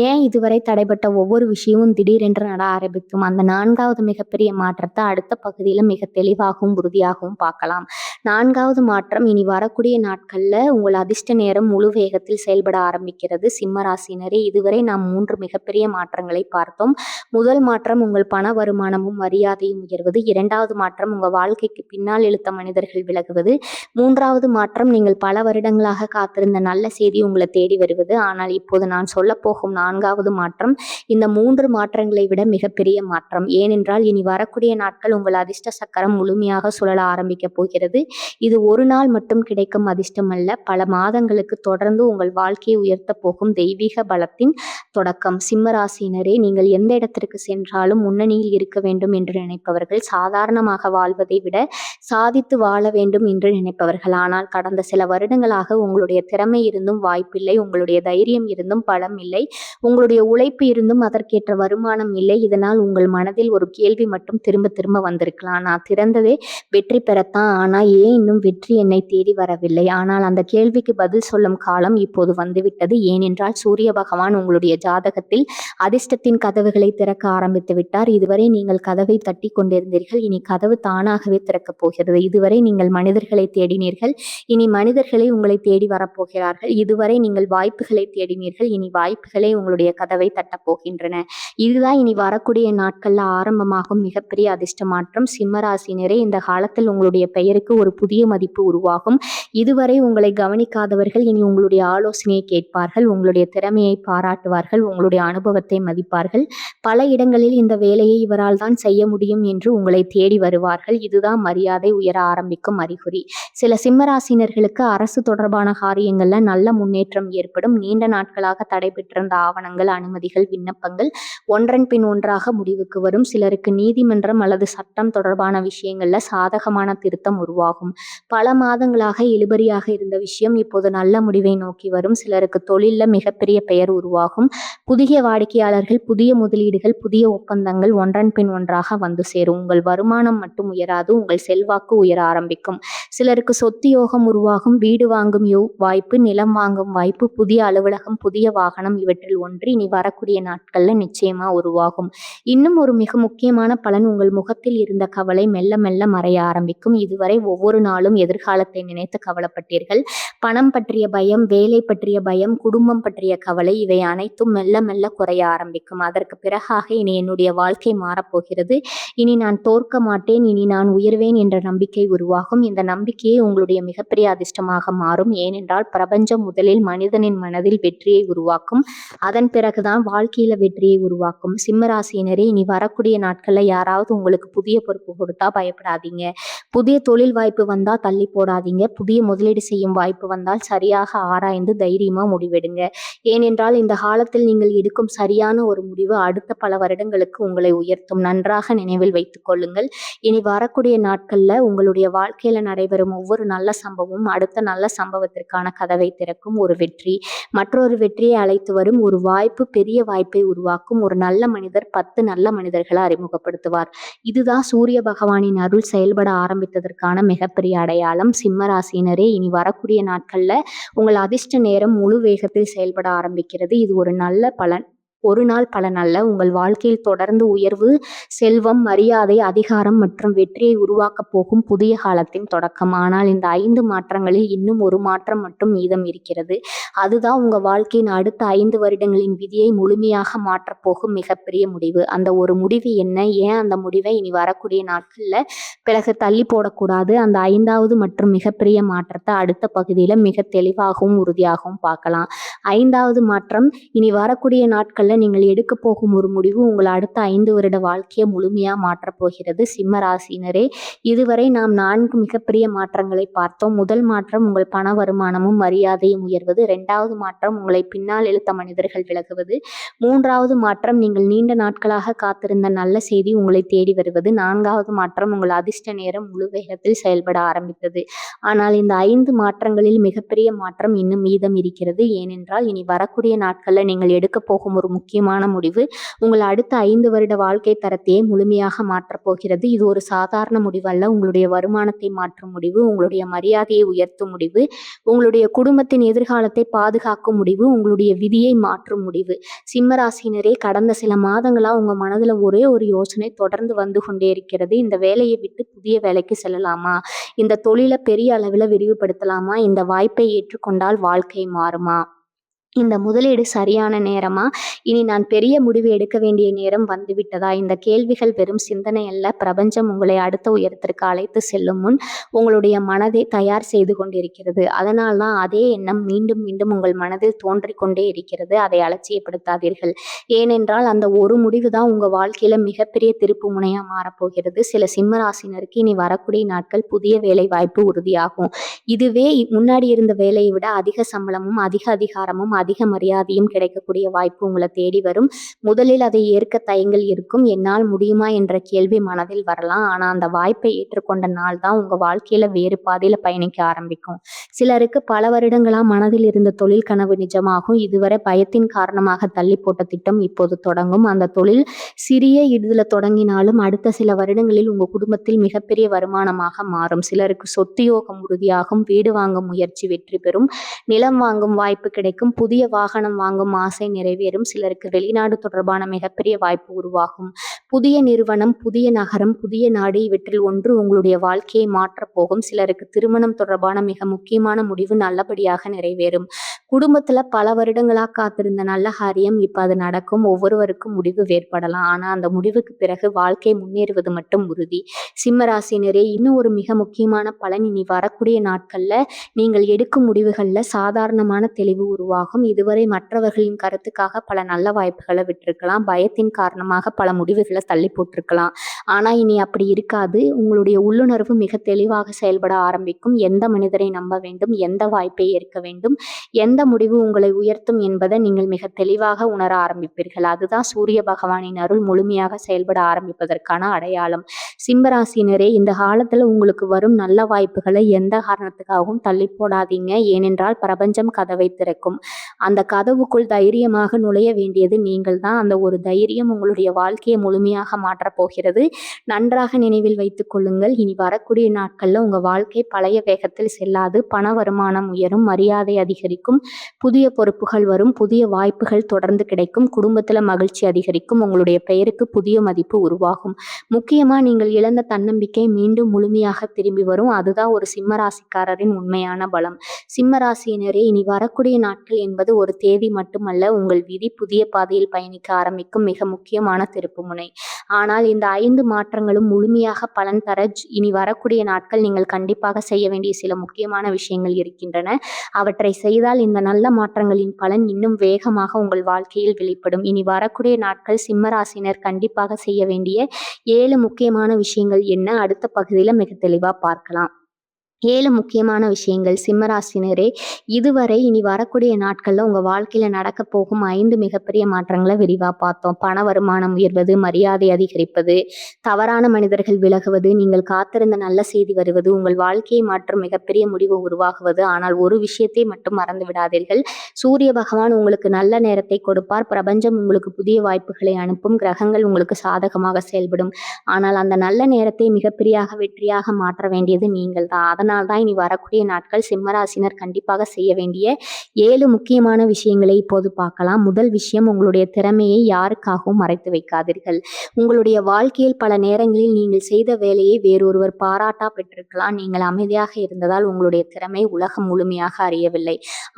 A: ஏன் இதுவரை தடைப்பட்ட ஒவ்வொரு விஷயமும் திடீரென்று நட ஆரம்பிக்கும்? அந்த 4வது மிகப்பெரிய மாற்றத்தை அடுத்த பகுதியில் மிக தெளிவாகவும் உறுதியாகவும் பார்க்கலாம். 4வது மாற்றம் இனி வரக்கூடிய நாட்கள்ல உங்கள் அதிர்ஷ்ட நேரம் முழு வேகத்தில் செயல்பட ஆரம்பிக்கிறது. சிம்மராசினரே, இதுவரை நாம் 3 மிகப்பெரிய மாற்றங்களை பார்த்தோம். முதல் மாற்றம் உங்கள் பண வருமானமும் மரியாதையும் உயர்வது. 2வது மாற்றம் உங்கள் வாழ்க்கைக்கு பின்னால் இழுத்த மனிதர்கள் விலகுவது. 3வது மாற்றம் நீங்கள் பல வருடங்களாக காத்திருந்த நல்ல செய்தி உங்களை தேடி வருவது. ஆனால் இப்போது நான் சொல்ல போகும் 4வது மாற்றம் இந்த 3 மாற்றங்களை விட மிகப்பெரிய மாற்றம். ஏனென்றால் இனி வரக்கூடிய நாட்கள் உங்கள் அதிர்ஷ்ட சக்கரம் முழுமையாக சுழல ஆரம்பிக்க போகிறது. இது ஒரு நாள் மட்டும் கிடைக்கும் அதிர்ஷ்டம் அல்ல, பல மாதங்களுக்கு தொடர்ந்து உங்கள் வாழ்க்கையை உயர்த்த போகும் தெய்வீக பலத்தின் தொடக்கம். சிம்மராசினரே, நீங்கள் எந்த இடத்திற்கு சென்றாலும் முன்னணியில் இருக்க வேண்டும் என்று நினைப்பவர்கள், சாதாரணமாக வாழ்வதை விட சாதித்து வாழ வேண்டும் என்று நினைப்பவர்கள். ஆனால் கடந்த சில வருடங்களாக உங்களுடைய திறமை இருந்தும் வாய்ப்பில்லை, உங்களுடைய தைரியம் இருந்தும் பலம் இல்லை, உங்களுடைய உழைப்பு இருந்தும் அதற்கேற்ற வருமானம் இல்லை. இதனால் உங்கள் மனதில் ஒரு கேள்வி மட்டும் திரும்ப திரும்ப வந்திருக்கலாம். நான் திறந்ததே வெற்றி பெறத்தான், ஆனால் ஏன் இன்னும் வெற்றி என்னை தேடி வரவில்லை? ஆனால் அந்த கேள்விக்கு பதில் சொல்லும் காலம் இப்போது வந்துவிட்டது. ஏனென்றால் சூரிய பகவான் உங்களுடைய ஜாதகத்தில் அதிர்ஷ்டத்தின் கதவுகளை திறக்க ஆரம்பித்து விட்டார். இதுவரை நீங்கள் கதவை தட்டி கொண்டிருந்தீர்கள், இனி கதவு தானாகவே திறக்கப் போகிறது. இதுவரை நீங்கள் மனிதர்களை தேடினீர்கள், இனி மனிதர்களை உங்களை தேடி வரப்போகிறார்கள். இதுவரை நீங்கள் வாய்ப்புகளை தேடினீர்கள், இனி வாய்ப்புகளே உங்களுடைய கதவை தட்டப் போகின்றன. இதுதான் இனி வரக்கூடிய நாட்கள்ல ஆரம்பமாகும் மிகப்பெரிய அதிர்ஷ்ட மாற்றம். சிம்மராசினரே, இந்த காலத்தில் உங்களுடைய பெயருக்கு ஒரு புதிய மதிப்பு உருவாகும். இதுவரை உங்களை கவனிக்காதவர்கள் இனி உங்களுடைய ஆலோசனையை கேட்பார்கள், உங்களுடைய திறமையை பாராட்டுவார்கள், உங்களுடைய அனுபவத்தை மதிப்பார்கள். பல இடங்களில் இந்த வேலையை இவரால் தான் செய்ய முடியும் என்று உங்களை தேடி வருவார்கள். இதுதான் மரியாதை உயர ஆரம்பிக்கும் அறிகுறி. சில சிம்மராசினர்களுக்கு அரசு தொடர்பான காரியங்கள்ல நல்ல முன்னேற்றம் ஏற்படும். நீண்ட நாட்களாக தடைபெற்றிருந்த ஆவணங்கள், அனுமதிகள், விண்ணப்பங்கள் ஒன்றன் பின் ஒன்றாக முடிவுக்கு வரும். சிலருக்கு நீதிமன்றம் அல்லது சட்டம் தொடர்பான விஷயங்கள்ல சாதகமான திருத்தம் உருவாகும். பல மாதங்களாக இழுபறியாக இருந்த விஷயம் இப்போது நல்ல முடிவை நோக்கி வரும். சிலருக்கு தொழில்ல மிகப்பெரிய பெயர் உருவாகும். புதிய வாடிக்கையாளர்கள், புதிய முதலீடுகள், புதிய ஒப்பந்தங்கள் ஒன்றன் பின் ஒன்றாக வந்து சேரும். உங்கள் வருமானம் மட்டும் உயராது, உங்கள் செல்வாக்கு உயர ஆரம்பிக்கும். சிலருக்கு சொத்து யோகம் உருவாகும். வீடு வாங்கும் வாய்ப்பு, நிலம் வாங்கும் வாய்ப்பு, புதிய அலுவலகம், புதிய வாகனம் இவற்றில் ஒன்று இனி வரக்கூடிய நாட்கள்ல நிச்சயமா உருவாகும். இன்னும் ஒரு மிக முக்கியமான பலன், உங்கள் முகத்தில் இருந்த கவலை மெல்ல மெல்ல மறைய ஆரம்பிக்கும். இதுவரை ஒவ்வொரு நாளும் எதிர்காலத்தை நினைத்து கவலைப்பட்டீர்கள். பணம் பற்றிய பயம், வேலை பற்றிய பயம், குடும்பம் பற்றிய கவலை இவை அனைத்தும் மெல்ல மெல்ல குறைய ஆரம்பிக்கும். அதற்கு பிறகாக இனி என்னுடைய வாழ்க்கை மாறப்போகிறது. இனி நான் தோற்க மாட்டேன், இனி நான் உயர்வேன் என்ற நம்பிக்கை உருவாகும். இந்த நம்பிக்கையே உங்களுடைய மிகப்பெரிய அதிர்ஷ்டமாக மாறும். ஏனென்றால் பிரபஞ்சம் முதலில் மனிதனின் மனதில் வெற்றியை உருவாக்கும். அதன் பிறகுதான் வாழ்க்கையில வெற்றியை உருவாக்கும். சிம்மராசியினரே, இனி வரக்கூடிய நாட்கள்ல யாராவது உங்களுக்கு புதிய பொறுப்பு கொடுத்தா பயப்படாதீங்க. புதிய தொழில் வாய்ப்பு வந்தா தள்ளி போடாதீங்க. புதிய முதலீடு செய்யும் வாய்ப்பு வந்தால் சரியாக ஆராய்ந்து தைரியமா முடிவெடுங்க. ஏனென்றால் இந்த காலத்தில் நீங்கள் எடுக்கும் சரியான ஒரு முடிவு அடுத்த பல வருடங்களுக்கு உங்களை உயர்த்தும். நன்றாக நினைவில் வைத்துக் கொள்ளுங்கள். இனி வரக்கூடிய நாட்கள்ல உங்களுடைய வாழ்க்கையில நடைபெறும் ஒவ்வொரு நல்ல சம்பவமும் அடுத்த நல்ல சம்பவத்திற்கான கதவை திறக்கும். ஒரு வெற்றி மற்றொரு வெற்றியை அழைத்து வரும். ஒரு வாய்ப்பு பெரிய வாய்ப்பை உருவாக்கும். ஒரு நல்ல மனிதர் 10 நல்ல மனிதர்களை அறிமுகப்படுத்துவார். இதுதான் சூரிய பகவானின் அருள் செயல்பட ஆரம்பித்ததற்கான மிகப்பெரிய அடையாளம். சிம்மராசியினரே, இனி வரக்கூடிய நாட்கள்ல உங்கள் அதிர்ஷ்ட நேரம் முழு வேகத்தில் செயல்பட ஆரம்பிக்கிறது. இது ஒரு நல்ல பலன். ஒரு நாள் பலன் அல்ல. உங்கள் வாழ்க்கையில் தொடர்ந்து உயர்வு, செல்வம், மரியாதை, அதிகாரம் மற்றும் வெற்றியை உருவாக்கப் போகும் புதிய காலத்தின் தொடக்கம். ஆனால் இந்த 5 மாற்றங்களில் இன்னும் ஒரு மாற்றம் மட்டும் மீதம் இருக்கிறது. அதுதான் உங்க வாழ்க்கையின் அடுத்த 5 வருடங்களின் விதியை முழுமையாக மாற்றப் போகும் மிகப்பெரிய முடிவு. அந்த ஒரு முடிவு என்ன? ஏன் அந்த முடிவை இனி வரக்கூடிய நாட்கள்ல பிறகு தள்ளி போடக்கூடாது? அந்த 5வது மற்றும் மிகப்பெரிய மாற்றத்தை அடுத்த பகுதியில மிக தெளிவாகவும் உறுதியாகவும் பார்க்கலாம். 5வது மாற்றம், இனி வரக்கூடிய நாட்கள்ல நீங்கள் எடுக்க போகும் ஒரு முடிவு உங்கள் அடுத்த 5 வருட வாழ்க்கையை முழுமையா மாற்றப் போகிறது. சிம்ம ராசியினரே, இதுவரை நாம் 4 மிகப்பெரிய மாற்றங்களை பார்த்தோம். முதல் மாற்றம் உங்கள் பண வருமானமும் மரியாதையும் உயர்வது. 2வது மாற்றம் உங்களை பின்னால் இழுத்த மனிதர்கள் விலகுவது. 3வது மாற்றம் நீங்கள் நீண்ட நாட்களாக காத்திருந்த நல்ல செய்தி உங்களை தேடி வருவது. 4வது மாற்றம் உங்கள் அதிர்ஷ்ட நேரம் முழு வேகத்தில் செயல்பட ஆரம்பித்தது. ஆனால் இந்த 5 மாற்றங்களில் மிகப்பெரிய மாற்றம் இன்னும் மீதம் இருக்கிறது. ஏனென்றால் இனி வரக்கூடிய நாட்கள்ல நீங்கள் எடுக்க போகும் ஒரு முக்கியமான முடிவு உங்கள் அடுத்த 5 வருட வாழ்க்கை தரத்தையே முழுமையாக மாற்றப் போகிறது. இது ஒரு சாதாரண முடிவு அல்ல. உங்களுடைய வருமானத்தை மாற்றும் முடிவு, உங்களுடைய மரியாதையை உயர்த்தும் முடிவு, உங்களுடைய குடும்பத்தின் எதிர்காலத்தை பாதுகாக்கும் முடிவு, உங்களுடைய விதியை மாற்றும் முடிவு. சிம்மராசினரே, கடந்த சில மாதங்களா உங்க மனதுல ஒரே ஒரு யோசனை தொடர்ந்து வந்து கொண்டே இருக்கிறது. இந்த வேலையை விட்டு புதிய வேலைக்கு செல்லலாமா? இந்த தொழிலை பெரிய அளவில் விரிவுபடுத்தலாமா? இந்த வாய்ப்பை ஏற்றுக்கொண்டால் வாழ்க்கை மாறுமா? இந்த முதலீடு சரியான நேரமா? இனி நான் பெரிய முடிவு எடுக்க வேண்டிய நேரம் வந்துவிட்டதா? இந்த கேள்விகள் வெறும் சிந்தனை அல்ல. பிரபஞ்சம் உங்களை அடுத்த உயரத்திற்கு அழைத்து செல்லும் முன் உங்களுடைய மனதை தயார் செய்து கொண்டிருக்கிறது. அதனால்தான் அதே எண்ணம் மீண்டும் மீண்டும் உங்கள் மனதில் தோன்றிக் கொண்டே இருக்கிறது. அதை அலட்சியப்படுத்தாதீர்கள். ஏனென்றால் அந்த ஒரு முடிவு தான் உங்க வாழ்க்கையில மிகப்பெரிய திருப்பு முனையா மாறப்போகிறது. சில சிம்மராசினருக்கு இனி வரக்கூடிய நாட்கள் புதிய வேலை வாய்ப்பு உறுதியாகும். இதுவே முன்னாடி இருந்த வேலையை விட அதிக சம்பளமும் அதிக அதிகாரமும் அதிக மரியாதையும் கிடைக்கக்கூடிய வாய்ப்பு உங்களை தேடி வரும். முதலில் அதை ஏற்க தயங்கல் இருக்கும். என்னால் முடியுமா என்ற கேள்வி மனதில் வரலாம். ஆனா அந்த வாய்ப்பை ஏற்றுக்கொண்ட நாள் தான் உங்க வாழ்க்கையில வேறு பாதையில பயணிக்க ஆரம்பிக்கும். சிலருக்கு பல வருடங்களா மனதில் இருந்த தொழில் கனவு நிஜமாகும். இதுவரை பயத்தின் காரணமாக தள்ளி போட்ட திட்டம் இப்போது தொடங்கும். அந்த தொழில் சிறிய இதுல தொடங்கினாலும் அடுத்த சில வருடங்களில் உங்க குடும்பத்தில் மிகப்பெரிய வருமானமாக மாறும். சிலருக்கு சொத்து யோகம் உறுதியாகும். வீடு வாங்கும் முயற்சி வெற்றி பெறும். நிலம் வாங்கும் வாய்ப்பு கிடைக்கும். புதிய வாகனம் வாங்கும் ஆசை நிறைவேறும். சிலருக்கு வெளிநாடு தொடர்பான மிகப்பெரிய வாய்ப்பு உருவாகும். புதிய நிறுவனம், புதிய நகரம், புதிய நாடு இவற்றில் ஒன்று உங்களுடைய வாழ்க்கையை மாற்றப் போகும். சிலருக்கு திருமணம் தொடர்பான மிக முக்கியமான முடிவு நல்லபடியாக நிறைவேறும். குடும்பத்துல பல வருடங்களா காத்திருந்த நல்ல காரியம் இப்ப அது நடக்கும். ஒவ்வொருவருக்கும் முடிவு வேறுபடலாம். ஆனா அந்த முடிவுக்கு பிறகு வாழ்க்கை முன்னேறுவது மட்டும் உறுதி. சிம்மராசினரே, இன்னும் ஒரு மிக முக்கியமான பலன், இனி வரக்கூடிய நாட்கள்ல நீங்கள் எடுக்கும் முடிவுகள்ல சாதாரணமான தெளிவு உருவாகும். இதுவரை மற்றவர்களின் கருத்துக்காக பல நல்ல வாய்ப்புகளை விட்டிருக்கலாம். பயத்தின் காரணமாக பல முடிவுகளை தள்ளி போட்டிருக்கலாம். ஆனா இனி அப்படி இருக்காது. உங்களுடைய உள்ளுணர்வு மிக தெளிவாக செயல்பட ஆரம்பிக்கும். எந்த மனிதரை நம்ப வேண்டும், எந்த வாய்ப்பை ஏற்க வேண்டும், எந்த முடிவு உங்களை உயர்த்தும் என்பதை நீங்கள் மிக தெளிவாக உணர ஆரம்பிப்பீர்கள். அதுதான் சூரிய பகவானின் அருள் முழுமையாக செயல்பட ஆரம்பிப்பதற்கான அடையாளம். சிம்மராசினரே, இந்த காலத்துல உங்களுக்கு வரும் நல்ல வாய்ப்புகளை எந்த காரணத்துக்காகவும் தள்ளி போடாதீங்க. ஏனென்றால் பிரபஞ்சம் கதவை திறக்கும். அந்த கதவுக்குள் தைரியமாக நுழைய வேண்டியது நீங்கள் தான். அந்த ஒரு தைரியம் உங்களுடைய வாழ்க்கையை முழுமையாக மாற்றப் போகிறது. நன்றாக நினைவில் வைத்துக் கொள்ளுங்கள். இனி வரக்கூடிய நாட்கள்ல உங்க வாழ்க்கை பழைய வேகத்தில் செல்லாது. பண வருமானம் உயரும், மரியாதை அதிகரிக்கும், புதிய பொறுப்புகள் வரும், புதிய வாய்ப்புகள் தொடர்ந்து கிடைக்கும், குடும்பத்துல மகிழ்ச்சி அதிகரிக்கும், உங்களுடைய பெயருக்கு புதிய மதிப்பு உருவாகும். முக்கியமா நீங்கள் இழந்த தன்னம்பிக்கை மீண்டும் முழுமையாக திரும்பி வரும். அதுதான் ஒரு சிம்மராசிக்காரரின் உண்மையான பலம். சிம்ம ராசியினரே, இனி வரக்கூடிய நாட்கள் என்பது ஒரு தேதி மட்டுமல்ல, உங்கள் விதி புதிய பாதையில் பயணிக்க ஆரம்பிக்கும் மிக முக்கியமான திருப்புமுனை. ஆனால் இந்த 5 மாற்றங்களும் முழுமையாக பலன் தர இனி வரக்கூடிய நாட்கள் நீங்கள் கண்டிப்பாக செய்ய வேண்டிய சில முக்கியமான விஷயங்கள் இருக்கின்றன. அவற்றை செய்தால் இந்த நல்ல மாற்றங்களின் பலன் இன்னும் வேகமாக உங்கள் வாழ்க்கையில் வெளிப்படும். இனி வரக்கூடிய நாட்கள் சிம்ம ராசியினர் கண்டிப்பாக செய்ய வேண்டிய 7 முக்கியமான விஷயங்கள் என்ன, அடுத்த பகுதியில் மிக தெளிவா பார்க்கலாம். 7 முக்கியமான விஷயங்கள். சிம்மராசினரே, இதுவரை இனி வரக்கூடிய நாட்கள்ல உங்க வாழ்க்கையில நடக்க போகும் 5 மிகப்பெரிய மாற்றங்களை விரிவா பார்த்தோம். பண வருமானம் உயர்வது, மரியாதை அதிகரிப்பது, தவறான மனிதர்கள் விலகுவது, நீங்கள் காத்திருந்த நல்ல செய்தி வருவது, உங்கள் வாழ்க்கையை மாற்றும் மிகப்பெரிய முடிவு உருவாகுவது. ஆனால் ஒரு விஷயத்தை மட்டும் மறந்து விடாதீர்கள். சூரிய பகவான் உங்களுக்கு நல்ல நேரத்தை கொடுப்பார். பிரபஞ்சம் உங்களுக்கு புதிய வாய்ப்புகளை அனுப்பும். கிரகங்கள் உங்களுக்கு சாதகமாக செயல்படும். ஆனால் அந்த நல்ல நேரத்தை மிகப்பெரிய வெற்றியாக மாற்ற வேண்டியது நீங்கள் தான். அதனால்தான் இனி வரக்கூடிய நாட்கள் சிம்மராசினர் கண்டிப்பாக செய்ய வேண்டிய 7 முக்கியமான விஷயங்களை இப்போது பார்க்கலாம். முதல் விஷயம், உங்களுடைய திறமையை யாருக்காகவும் மறைத்து வைக்காதீர்கள். உங்களுடைய வாழ்க்கையில் பல நேரங்களில் நீங்கள் செய்த வேலையை வேறொருவர் பாராட்டா பெற்றிருக்கலாம். நீங்கள் அமைதியாக இருந்ததால் உங்களுடைய திறமை உலகம் முழுமையாக அறியவில்லை.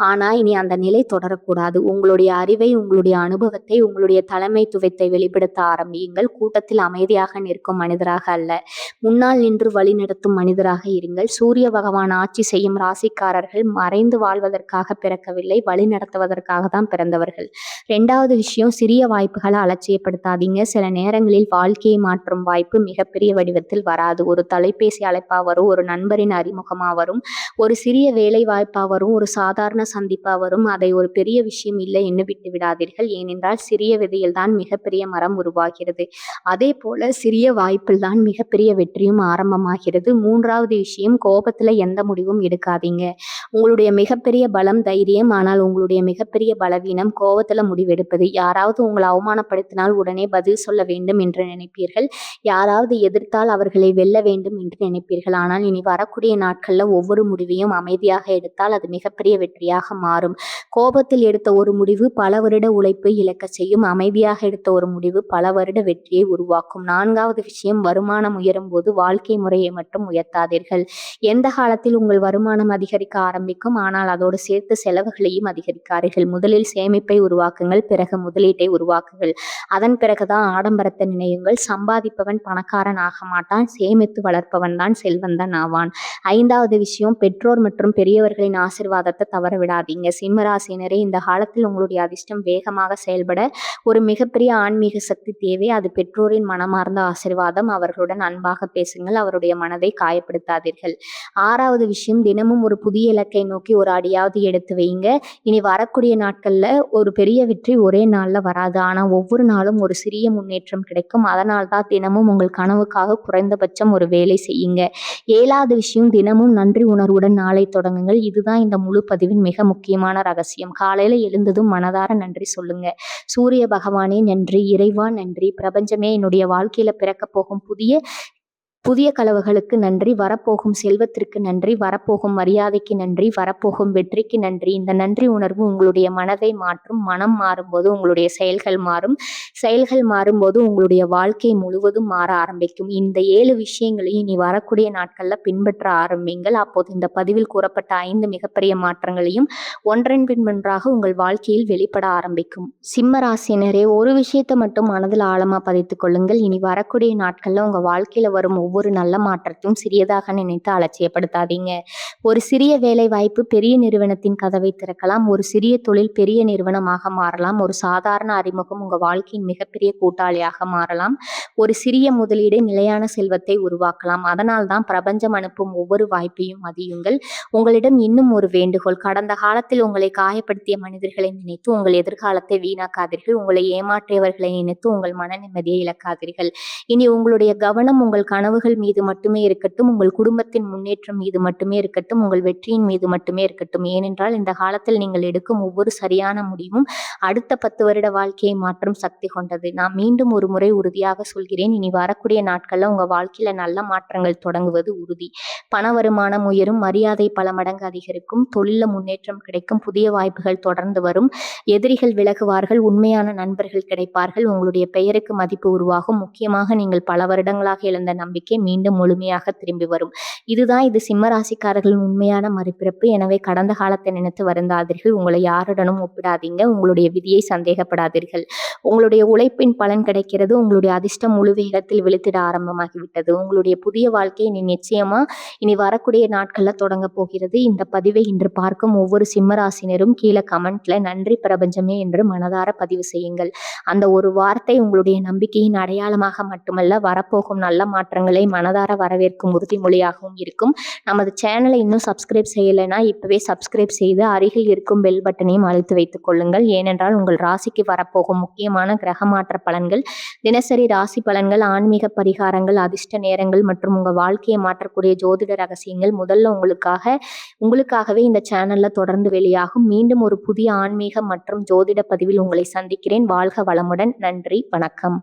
A: ஆனால் இனி அந்த நிலை தொடரக்கூடாது. உங்களுடைய அறிவை, உங்களுடைய அனுபவத்தை, உங்களுடைய தலைமைத்துவத்தை வெளிப்படுத்த ஆரம்பியுங்கள். கூட்டத்தில் அமைதியாக நிற்கும் மனிதராக அல்ல, முன்னால் நின்று வழிநடத்தும் மனிதராக இருங்கள். சூரிய பகவான் ஆட்சி செய்யும் ராசிக்காரர்கள் மறைந்து வாழ்வதற்காக பிறக்கவில்லை, வழி நடத்துவதற்காக தான் பிறந்தவர்கள். 2வது விஷயம், சிறிய வாய்ப்புகளை அலட்சியப்படுத்தாதீங்க. சில நேரங்களில் வாழ்க்கையை மாற்றும் வாய்ப்பு மிகப்பெரிய வடிவத்தில் வராது. ஒரு தொலைபேசி அழைப்பா வரும், ஒரு நண்பரின் அறிமுகமா வரும், ஒரு சிறிய வேலை வாய்ப்பா வரும், ஒரு சாதாரண சந்திப்பா வரும். அதை ஒரு பெரிய விஷயம் இல்லை என்று விட்டு விடாதீர்கள். ஏனென்றால் சிறிய விதையில் தான் மிகப்பெரிய மரம் உருவாகிறது. அதே போல சிறிய வாய்ப்பில் தான் மிகப்பெரிய வெற்றியும் ஆரம்பமாகிறது. 3வது விஷயம், கோபத்துல எந்த முடிவும் எடுக்காதீங்க. உங்களுடைய மிகப்பெரிய பலம் தைரியம், ஆனால் உங்களுடைய மிகப்பெரிய பலவீனம் கோபத்துல முடிவெடுப்பது. யாராவது உங்களை அவமானப்படுத்தினால் உடனே பதில் சொல்ல வேண்டும் என்று நினைப்பீர்கள். யாராவது எதிர்த்தால் அவர்களை வெல்ல வேண்டும் என்று நினைப்பீர்கள். ஆனால் இனி வரக்கூடிய நாட்கள்ல ஒவ்வொரு முடிவையும் அமைதியாக எடுத்தால் அது மிகப்பெரிய வெற்றியாக மாறும். கோபத்தில் எடுத்த ஒரு முடிவு பல வருட உழைப்பை இழக்க செய்யும். அமைதியாக எடுத்த ஒரு முடிவு பல வருட வெற்றியை உருவாக்கும். 4வது விஷயம், வருமானம் உயரும் போது வாழ்க்கை முறையை மட்டும் உயர்த்தாதீர்கள். எந்த காலத்தில் உங்கள் வருமானம் அதிகரிக்க ஆரம்பிக்கும், ஆனால் அதோடு சேர்த்து செலவுகளையும் அதிகரிக்காதீர்கள். முதலில் சேமிப்பை உருவாக்குங்கள், பிறகு முதலீட்டை உருவாக்குங்கள். அதன் பிறகுதான் ஆடம்பரத்தை நினையுங்கள். சம்பாதிப்பவன் பணக்காரன் ஆக மாட்டான், சேமித்து வளர்ப்பவன் தான் செல்வந்தன் ஆவான். 5வது விஷயம், பெற்றோர் மற்றும் பெரியவர்களின் ஆசீர்வாதத்தை தவற விடாதீங்க. சிம்மராசினரே, இந்த காலத்தில் உங்களுடைய அதிர்ஷ்டம் வேகமாக செயல்பட ஒரு மிகப்பெரிய ஆன்மீக சக்தி தேவை. அது பெற்றோரின் மனமார்ந்த ஆசீர்வாதம். அவர்களுடன் அன்பாக பேசுங்கள், அவருடைய மனதை காயப்படுத்தாதீர்கள். 6வது விஷயம், தினமும் ஒரு புதிய இலக்கை நோக்கி ஒரு அடியாவது எடுத்து வைங்க. இனி வரக்கூடிய நாட்கள்ல ஒரு பெரிய வெற்றி ஒரே நாள்ல வராது, ஆனா ஒவ்வொரு நாளும் ஒரு சிறிய முன்னேற்றம் கிடைக்கும். அதனால் தான் தினமும் உங்கள் கனவுக்காக குறைந்தபட்சம் ஒரு வேலை செய்யுங்க. 7வது விஷயம், தினமும் நன்றி உணர்வுடன் நாளை தொடங்குங்கள். இதுதான் இந்த முழு பதிவின் மிக முக்கியமான ரகசியம். காலையில எழுந்ததும் மனதார நன்றி சொல்லுங்க. சூரிய பகவானே நன்றி, இறைவா நன்றி, பிரபஞ்சமே என்னுடைய வாழ்க்கையில பிறக்க போகும் புதிய கனவுகளுக்கு நன்றி, வரப்போகும் செல்வத்திற்கு நன்றி, வரப்போகும் மரியாதைக்கு நன்றி, வரப்போகும் வெற்றிக்கு நன்றி. இந்த நன்றி உணர்வு உங்களுடைய மனதை மாற்றும். மனம் மாறும்போது உங்களுடைய செயல்கள் மாறும். செயல்கள் மாறும்போது உங்களுடைய வாழ்க்கை முழுவதும் மாற ஆரம்பிக்கும். இந்த 7 விஷயங்களையும் இனி வரக்கூடிய நாட்கள்ல பின்பற்ற ஆரம்பிங்கள். அப்போது இந்த பதிவில் கூறப்பட்ட 5 மிகப்பெரிய மாற்றங்களையும் ஒன்றன் பின் ஒன்றாக உங்கள் வாழ்க்கையில் வெளிப்பட ஆரம்பிக்கும். சிம்ம ராசினரே, ஒரு விஷயத்தை மட்டும் மனதில் ஆழமா பதித்துக் கொள்ளுங்கள். இனி வரக்கூடிய நாட்கள்ல உங்க வாழ்க்கையில வரும் ஒவ்வொரு நல்ல மாற்றத்தையும் சிறியதாக நினைத்து அலட்சியப்படுத்தாதீங்க. ஒரு சிறிய வேலை வாய்ப்பு பெரிய நிறுவனத்தின் கதவை திறக்கலாம். ஒரு சிறிய தொழில் பெரிய நிறுவனமாக மாறலாம். ஒரு சாதாரண அறிமுகம் உங்க வாழ்க்கையின் மிகப்பெரிய கூட்டாளியாக மாறலாம். ஒரு சிறிய முதலீடு நிலையான செல்வத்தை உருவாக்கலாம். அதனால் தான் பிரபஞ்சம் அனுப்பும் ஒவ்வொரு வாய்ப்பையும் மதியுங்கள். உங்களிடம் இன்னும் ஒரு வேண்டுகோள், கடந்த காலத்தில் உங்களை காயப்படுத்திய மனிதர்களை நினைத்து உங்கள் எதிர்காலத்தை வீணாக்காதீர்கள். உங்களை ஏமாற்றியவர்களை நினைத்து உங்கள் மன நிம்மதியை இழக்காதீர்கள். இனி உங்களுடைய கவனம் உங்கள் கனவுகள் மீது மட்டுமே இருக்கட்டும், உங்கள் குடும்பத்தின் முன்னேற்றம் மீது மட்டுமே இருக்கட்டும், உங்கள் வெற்றியின் மீது மட்டுமே இருக்கட்டும். ஏனென்றால் இந்த காலத்தில் நீங்கள் எடுக்கும் ஒவ்வொரு சரியான முடிவும் அடுத்த 10 வருட வாழ்க்கையை மாற்றும் சக்தி கொண்டது. நான் மீண்டும் ஒரு முறை உறுதியாக சொல்கிறேன், இனி வரக்கூடிய நாட்கள்ல உங்க வாழ்க்கையில நல்ல மாற்றங்கள் தொடங்குவது உறுதி. பண வருமானம் உயரும், மரியாதை பல மடங்கு அதிகரிக்கும், தொழில முன்னேற்றம் கிடைக்கும், புதிய வாய்ப்புகள் தொடர்ந்து வரும், எதிரிகள் விலகுவார்கள், உண்மையான நண்பர்கள் கிடைப்பார்கள், உங்களுடைய பெயருக்கு மதிப்பு உருவாகும். முக்கியமாக நீங்கள் பல வருடங்களாக இழந்த நம்பிக்கை உங்களுக்கே மீண்டும் முழுமையாக திரும்பி வரும். இது சிம்ம ராசிக்காரர்களின் உண்மையான மறுபிறப்பு. எனவே கடந்த காலத்தை நினைத்து வருந்தாதீர்கள். உங்களை யாருடனும் ஒப்பிடாதீங்க. உங்களுடைய விதியை சந்தேகப்படாதீர்கள். உங்களுடைய உழைப்பின் பலன் கிடைக்கிறது. உங்களுடைய அதிர்ஷ்டம் முழு வேகத்தில் விழுத்திட ஆரம்பமாகிவிட்டது. உங்களுடைய புதிய வாழ்க்கை நிச்சயமா இனி வரக்கூடிய நாட்கள்ல தொடங்க போகிறது. இந்த பதிவை இன்று பார்க்கும் ஒவ்வொரு சிம்ம ராசினரும் கீழே கமெண்ட்ல நன்றி பிரபஞ்சமே என்று மனதார பதிவு செய்யுங்கள். அந்த ஒரு வார்த்தை உங்களுடைய நம்பிக்கையின் அடையாளமாக மட்டுமல்ல, வரப்போகும் நல்ல மாற்றங்களை மனதார வரவேற்கும் உறுதிமொழியாகவும் இருக்கும். நமது சேனலை இன்னும் சப்ஸ்கிரைப் செய்யலைன்னா இப்பவே சப்ஸ்கிரைப் செய்து அருகில் இருக்கும் பெல் பட்டனையும் அழுத்தி வைத்துக் கொள்ளுங்கள். ஏனென்றால் உங்கள் ராசிக்கு வரப்போகும் முக்கியமான கிரக மாற்ற பலன்கள், தினசரி ராசி பலன்கள், ஆன்மீக பரிகாரங்கள், அதிர்ஷ்ட நேரங்கள் மற்றும் உங்கள் வாழ்க்கையை மாற்றக்கூடிய ஜோதிட ரகசியங்கள் முதல்ல உங்களுக்காகவே இந்த சேனல்ல தொடர்ந்து வெளியாகும். மீண்டும் ஒரு புதிய ஆன்மீக மற்றும் ஜோதிட பதிவில் உங்களை சந்திக்கிறேன். வாழ்க வளமுடன். நன்றி, வணக்கம்.